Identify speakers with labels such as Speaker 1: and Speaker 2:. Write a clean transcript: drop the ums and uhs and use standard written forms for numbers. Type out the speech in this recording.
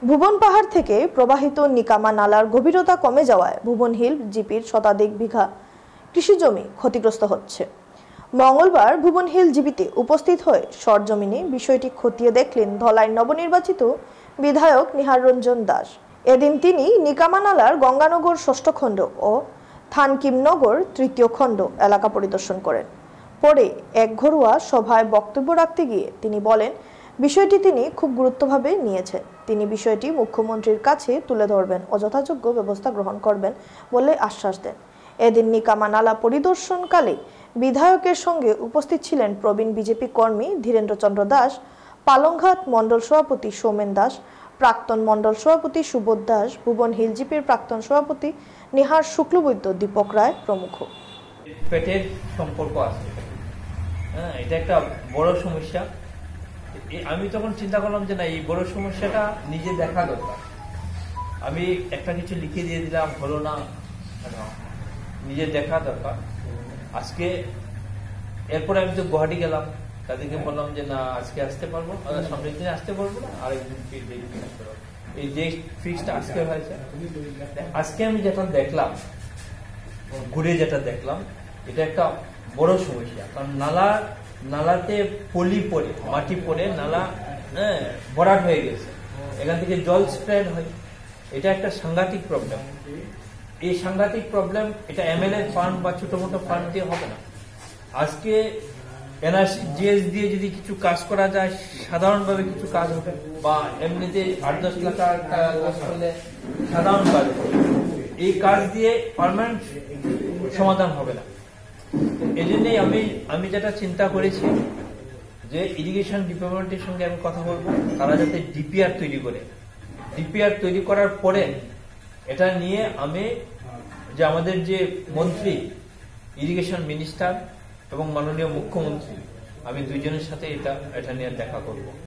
Speaker 1: ভুবন পাহাড় থেকে প্রবাহিত নিকামা নালার গভীরতা কমে যাওয়ায় ভুবন হিল জিপির শতাধিক বিঘা কৃষি জমি ক্ষতিগ্রস্ত হচ্ছে। মঙ্গলবার ভুবন হিল জিপিতে উপস্থিত হয়ে সরজমিনে বিষয়টি খতিয়ে দেখলেন ধলাই নবনির্বাচিত বিধায়ক নিহার রঞ্জন দাস। এদিন তিনি নিকামা নালার গঙ্গানগর ষষ্ঠ খণ্ড ও থানকিমনগর তৃতীয় খণ্ড এলাকা পরিদর্শন করেন। পরে এক ঘরোয়া সভায় বক্তব্য রাখতে গিয়ে তিনি বলেন, বিষয়টি তিনি খুব গুরুত্বভাবে নিয়েছেন। তিনি বিষয়টি মুখ্যমন্ত্রীর কাছে তুলে ধরবেন ও যথাযোগ্য ব্যবস্থা গ্রহণ করবেন বলে আশ্বাস দেন। এদিন নিকামা নালা পরিদর্শনকালে বিধায়কের সঙ্গে উপস্থিত ছিলেন প্রবীণ বিজেপি কর্মী ধীরেন্দ্র চন্দ্র দাস, পালংঘাট মণ্ডল সভাপতি সৌমেন দাস, প্রাক্তন মণ্ডল সভাপতি সুবোধ দাস, ভুবন হিল জিপির প্রাক্তন সভাপতি নিহার শুক্লবৈদ্য, দীপক রায় প্রমুখ।
Speaker 2: পেটের সম্পর্ক আছে, এটা একটা বড় সমস্যা। আমি তখন চিন্তা করলাম যে না, এই বড় সমস্যাটা নিজে দেখা দরকার। আমি একটা কিছু লিখে দিয়ে দিলাম, হলো না, নিজে দেখা দরকার। আজকে এরপরে আমি তো গুয়াহাটি গেলাম, তাদেরকে বললাম যে না, আজকে আসতে পারবো, সামনের দিনে আসতে পারবো না, আরেকদিন এই যে ফিক্সটা আজকে হয়েছে। আজকে আমি যেটা দেখলাম, ঘুরে যেটা দেখলাম, এটা একটা বড় সমস্যা। কারণ নালাতে পলি পড়ে, মাটি পড়ে, নালা ভরাট হয়ে গেছে, এখান থেকে জল স্প্রেড হয়। এটা একটা সাংঘাতিক প্রবলেম। এই সাংঘাতিক প্রবলেম এটা এমএলএ ফান্ড বা ছোট মোটো ফান্ড দিয়ে হবে না। আজকে এনআরসি জিএস দিয়ে যদি কিছু কাজ করা যায়, সাধারণভাবে কিছু কাজ হবে, বা এমনিতে 8-10 লাখ টাকা কাজ করলে সাধারণ কাজ হবে। এই কাজ দিয়ে পার্মানেন্ট সমাধান হবে না। এই জন্যই আমি যেটা চিন্তা করেছি যে ইরিগেশন ডিপার্টমেন্টের সঙ্গে আমি কথা বলবো, তারা যাতে ডিপিআর তৈরি করে, ডিপিআর তৈরি করার পরে এটা নিয়ে আমি যে আমাদের যে মন্ত্রী, ইরিগেশন মিনিস্টার এবং মাননীয় মুখ্যমন্ত্রী, আমি দুইজনের সাথে এটা নিয়ে দেখা করব।